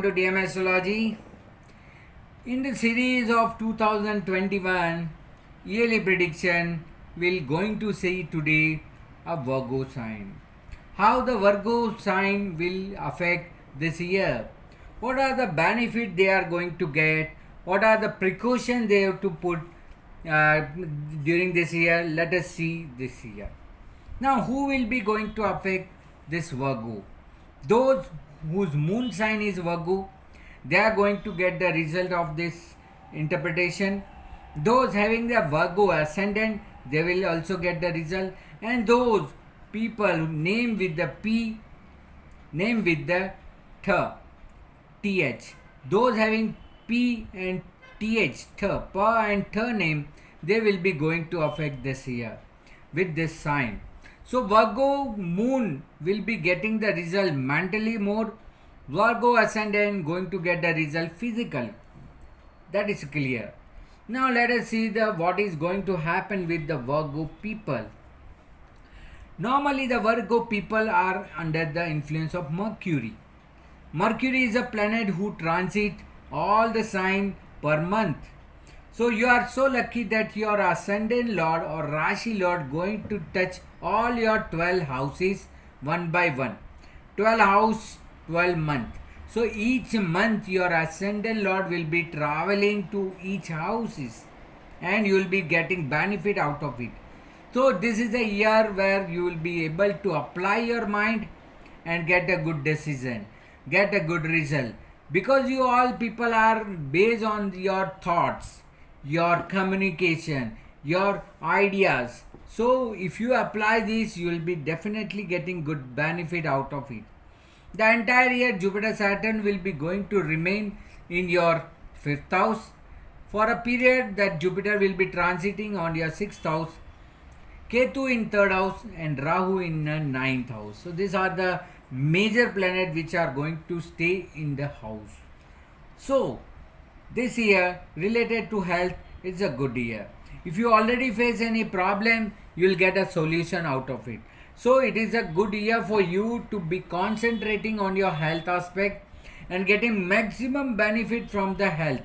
to DM Astrology. In the series of 2021 yearly prediction, we're going to see today a Virgo sign. How the Virgo sign will affect this year. What are the benefits they are going to get? What are the precautions they have to put during this year? Let us see this year. Now, who will be going to affect this Virgo? Those whose moon sign is Virgo, they are going to get the result of this interpretation. Those having the Virgo ascendant, they will also get the result. And those people name with the P, name with the TH. Those having P and TH, Pa and Th name, they will be going to affect this year with this sign. So Virgo moon will be getting the result mentally more. Virgo ascendant going to get the result physically. That is clear. Now let us see what is going to happen with the Virgo people. Normally the Virgo people are under the influence of Mercury. Mercury is a planet who transit all the sign per month. So you are so lucky that your ascendant lord or Rashi lord going to touch all your 12 houses one by one. 12 house, 12 month. So each month your ascendant lord will be traveling to each houses and you will be getting benefit out of it. So this is a year where you will be able to apply your mind and get a good decision, get a good result. Because you all people are based on your thoughts, your communication, your ideas. So if you apply this, you will be definitely getting good benefit out of it. The entire year Jupiter Saturn will be going to remain in your 5th house for a period that Jupiter will be transiting on your 6th house, Ketu in 3rd house and Rahu in 9th house. So these are the major planets which are going to stay in the house. So this year related to health is a good year. If you already face any problem, you will get a solution out of it. So it is a good year for you to be concentrating on your health aspect and getting maximum benefit from the health.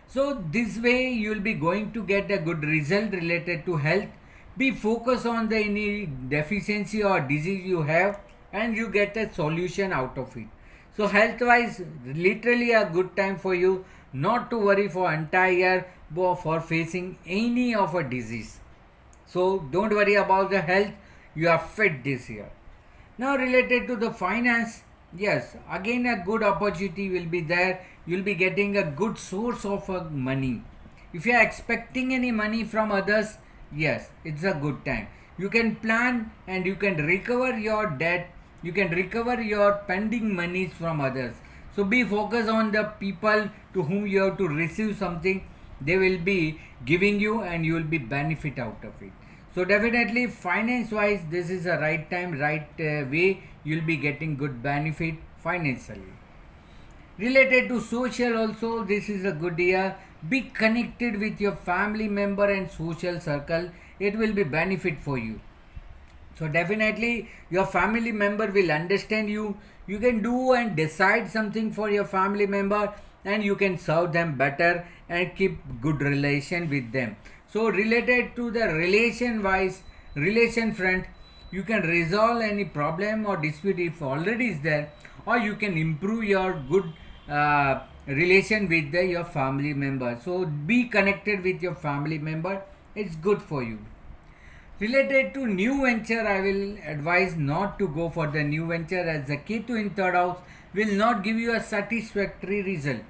So this way you will be going to get a good result related to health. Be focused on the any deficiency or disease you have and you get a solution out of it. So health wise, literally a good time for you not to worry for entire year for facing any of a disease. So don't worry about the health, you are fit this year. Now related to the finance, yes, again a good opportunity will be there. You will be getting a good source of money. If you are expecting any money from others, yes, it's a good time. You can plan and you can recover your debt. You can recover your pending monies from others. So be focused on the people to whom you have to receive something. They will be giving you and you will be benefit out of it. So definitely finance wise this is a right time, right way you will be getting good benefit financially. Related to social also this is a good year. Be connected with your family member and social circle. It will be benefit for you. So definitely your family member will understand you. You can do and decide something for your family member and you can serve them better and keep good relation with them. So related to the relation front, you can resolve any problem or dispute if already is there, or you can improve your good relation with your family member. So be connected with your family member. It's good for you. Related to new venture, I will advise not to go for the new venture as the Ketu in 3rd house will not give you a satisfactory result.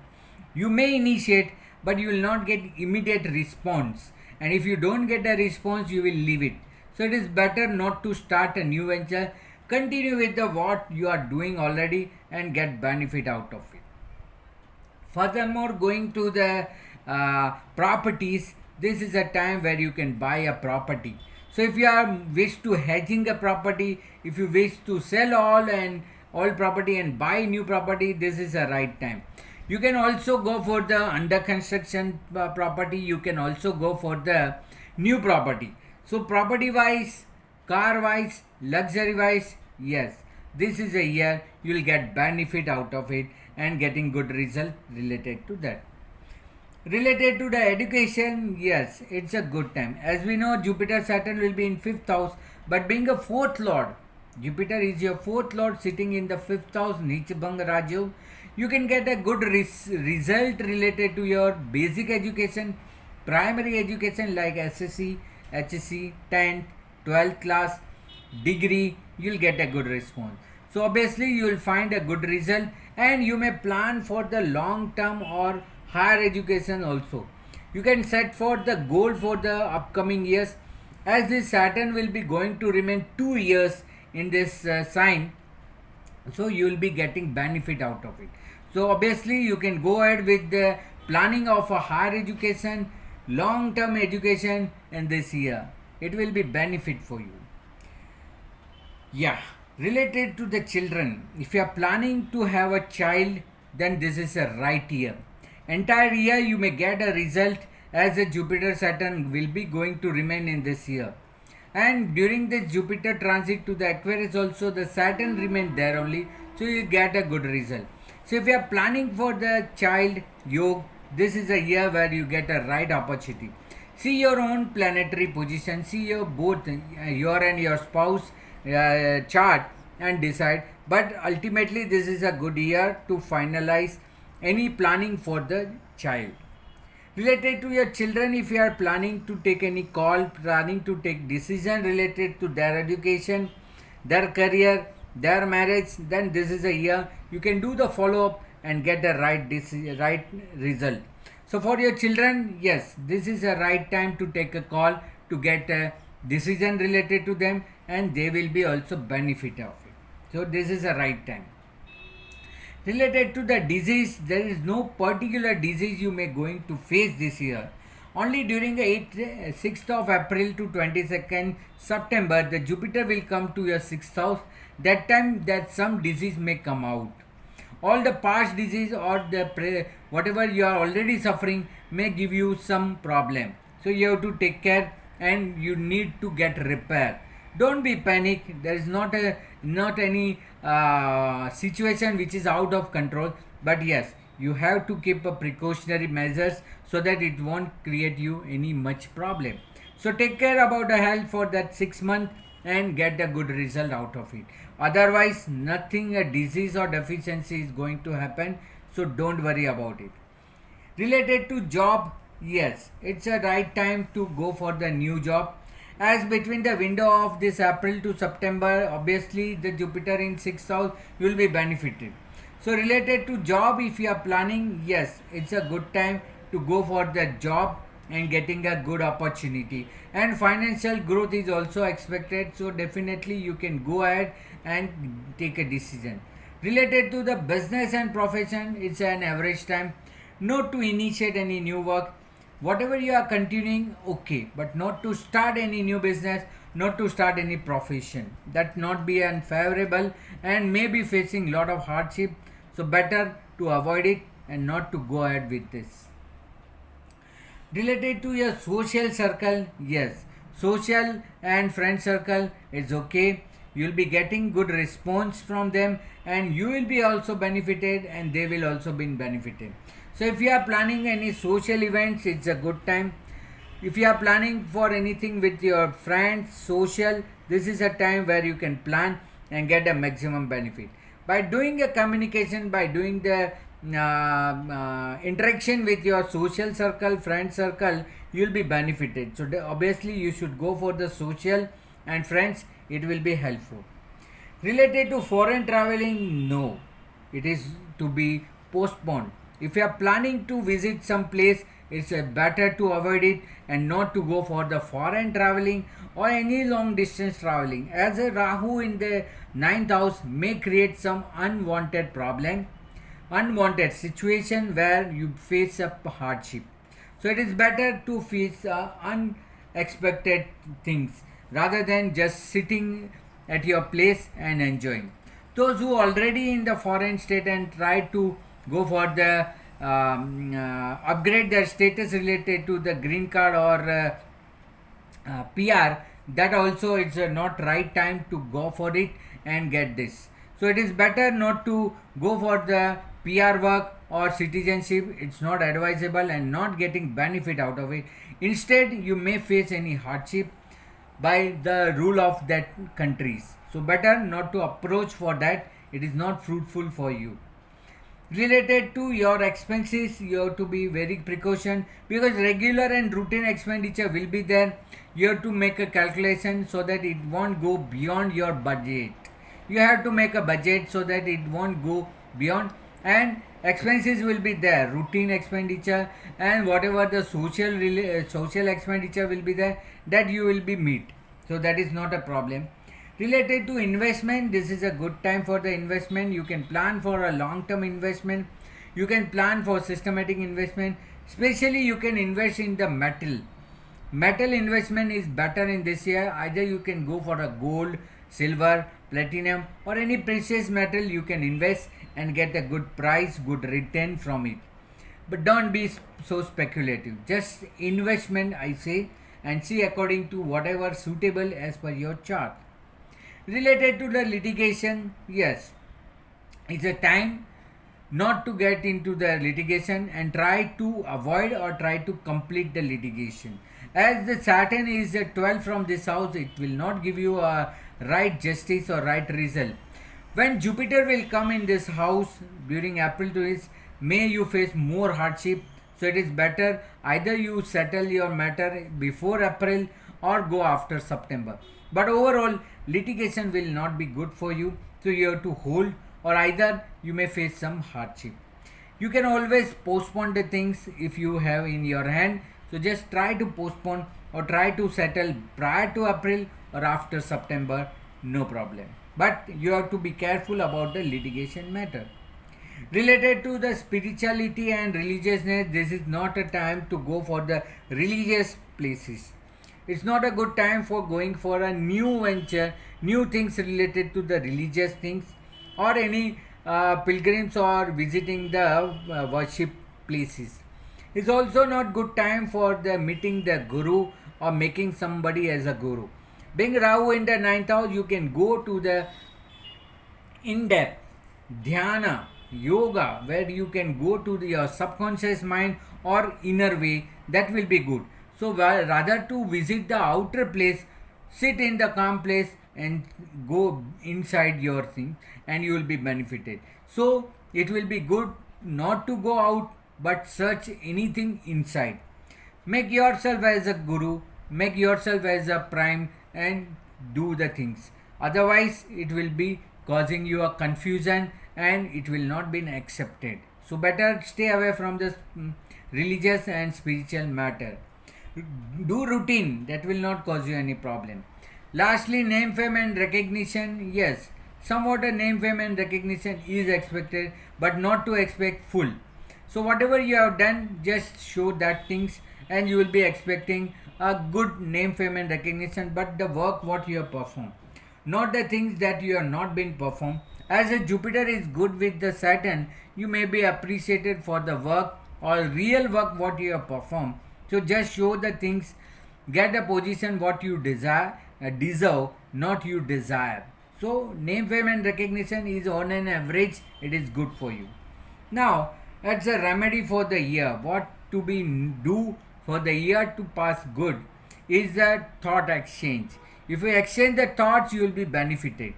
You may initiate but you will not get immediate response, and if you don't get a response you will leave it. So it is better not to start a new venture. Continue with the what you are doing already and get benefit out of it. Furthermore, going to the properties, this is a time where you can buy a property. So if you are wish to hedging a property, if you wish to sell all property and buy new property, this is a right time. You can also go for the under construction property. You can also go for the new property. So property wise, car wise, luxury wise, yes, this is a year you will get benefit out of it and getting good result related to that. Related to the education, yes, it's a good time. As we know, Jupiter Saturn will be in fifth house, but being a fourth lord, Jupiter is your fourth lord sitting in the fifth house, Nichbhang Raju. You can get a good result related to your basic education, primary education like SSC, HSC, 10th, 12th class, degree. You'll get a good response. So obviously you will find a good result, and you may plan for the long term or higher education also. You can set for the goal for the upcoming years, as this Saturn will be going to remain 2 years in this sign, so you will be getting benefit out of it. So obviously you can go ahead with the planning of a higher education, long term education in this year. It will be benefit for you. Yeah, related to the children, if you are planning to have a child, then this is a right year. Entire year you may get a result, as the Jupiter Saturn will be going to remain in this year. And during the Jupiter transit to the Aquarius also, the Saturn remain there only, so you get a good result. So if you are planning for the child yoga, this is a year where you get a right opportunity. See your own planetary position, see your both your and your spouse chart and decide. But ultimately this is a good year to finalize any planning for the child. Related to your children, if you are planning to take any call, planning to take decision related to their education, their career, their marriage, then this is a year you can do the follow up and get the right result. So for your children, yes, this is a right time to take a call to get a decision related to them, and they will be also benefit of it. So this is a right time. Related to the disease, there is no particular disease you may going to face this year. Only during the 6th of April to 22nd September, the Jupiter will come to your 6th house. That time that some disease may come out. All the past disease or the whatever you are already suffering may give you some problem. So you have to take care, and you need to get repair. Don't be panic. There is not any situation which is out of control, but yes, you have to keep a precautionary measures so that it won't create you any much problem. So take care about the health for that 6 months and get a good result out of it. Otherwise, nothing a disease or deficiency is going to happen, so don't worry about it. Related to job, yes, it's a right time to go for the new job, as between the window of this April to September, obviously the Jupiter in 6th house will be benefited. So related to job, if you are planning, yes, it's a good time to go for the job and getting a good opportunity, and financial growth is also expected, so definitely you can go ahead and take a decision. Related to the business and profession, it's an average time not to initiate any new work. Whatever you are continuing, okay, but not to start any new business, not to start any profession. That not be unfavorable and may be facing lot of hardship. So better to avoid it and not to go ahead with this. Related to your social circle, yes, social and friend circle is okay. You will be getting good response from them, and you will be also benefited, and they will also be benefited. So if you are planning any social events, it's a good time. If you are planning for anything with your friends, social, this is a time where you can plan and get a maximum benefit. By doing a communication, by doing the interaction with your social circle, friend circle, you will be benefited. So obviously you should go for the social and friends, it will be helpful. Related to foreign traveling, no, it is to be postponed. If you are planning to visit some place, it's better to avoid it and not to go for the foreign traveling or any long distance traveling, as a Rahu in the 9th house may create some unwanted problem, unwanted situation where you face a hardship. So it is better to face unexpected things rather than just sitting at your place and enjoying. Those who already in the foreign state and try to go for the upgrade their status related to the green card or PR, that also it's not right time to go for it and get this. So it is better not to go for the PR work or citizenship. It's not advisable and not getting benefit out of it. Instead, you may face any hardship by the rule of that countries. So better not to approach for that. It is not fruitful for you. Related to your expenses, you have to be very precaution because regular and routine expenditure will be there. You have to make a calculation so that it won't go beyond your budget. You have to make a budget so that it won't go beyond, and expenses will be there, routine expenditure, and whatever the social expenditure will be there, that you will be meet. So that is not a problem. Related to investment, this is a good time for the investment. You can plan for a long term investment, you can plan for systematic investment. Especially you can invest in the metal investment is better in this year. Either you can go for a gold, silver, platinum, or any precious metal. You can invest and get a good price, good return from it. But don't be so speculative, just investment I say, and see according to whatever suitable as per your chart. Related to the litigation, yes, it's a time not to get into the litigation and try to avoid or try to complete the litigation. As the Saturn is a 12 from this house, it will not give you a right justice or right result. When Jupiter will come in this house during April to his May, you face more hardship. So it is better either you settle your matter before April or go after September. But overall, litigation will not be good for you. So you have to hold, or either you may face some hardship. You can always postpone the things if you have in your hand. So just try to postpone or try to settle prior to April or after September, no problem. But you have to be careful about the litigation matter. Related to the spirituality and religiousness, this is not a time to go for the religious places. It's not a good time for going for a new venture, new things related to the religious things, or any pilgrims or visiting the worship places. It's also not good time for the meeting the guru or making somebody as a guru. Being Rahu in the ninth house, you can go to the in-depth dhyana, yoga, where you can go to your subconscious mind or inner way. That will be good. So rather to visit the outer place, sit in the calm place and go inside your thing, and you will be benefited. So it will be good not to go out but search anything inside. Make yourself as a guru, make yourself as a prime, and do the things. Otherwise it will be causing you a confusion and it will not be accepted. So better stay away from this religious and spiritual matter. Do routine, that will not cause you any problem. Lastly, name, fame and recognition. Yes, somewhat a name, fame and recognition is expected, but not to expect full. So whatever you have done, just show that things and you will be expecting a good name, fame and recognition. But the work what you have performed, not the things that you have not been performed. As a Jupiter is good with the Saturn, you may be appreciated for the work or real work what you have performed. So just show the things, get a position what you deserve, not you desire. So name, fame and recognition is on an average, it is good for you. Now, that's a remedy for the year. What to be do for the year to pass good is a thought exchange. If you exchange the thoughts, you will be benefited.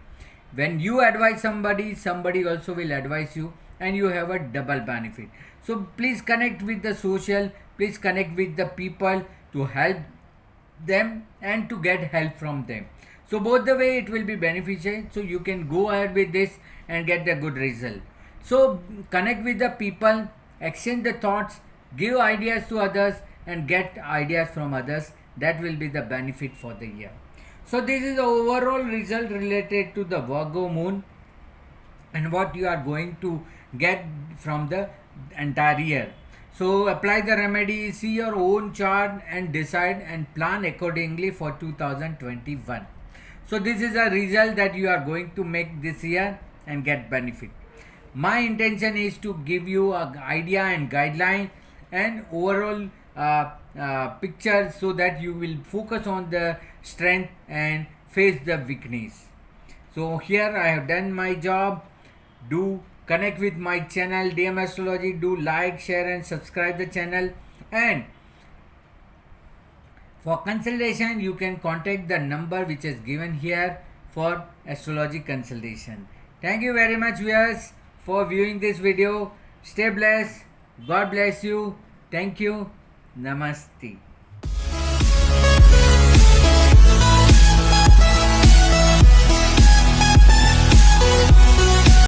When you advise somebody, somebody also will advise you, and you have a double benefit. So please connect with the social, please connect with the people to help them and to get help from them. So both the way it will be beneficial. So you can go ahead with this and get the good result. So connect with the people, exchange the thoughts, give ideas to others and get ideas from others. That will be the benefit for the year. So this is the overall result related to the Virgo moon and what you are going to get from the entire year. So apply the remedy, see your own chart and decide and plan accordingly for 2021. So this is a result that you are going to make this year and get benefit. My intention is to give you an idea and guideline and overall picture so that you will focus on the strength and face the weakness. So here I have done my job. Do connect with my channel DM Astrology. Do like, share, and subscribe the channel. And for consultation, you can contact the number which is given here for astrology consultation. Thank you very much, viewers, for viewing this video. Stay blessed. God bless you. Thank you. Namaste.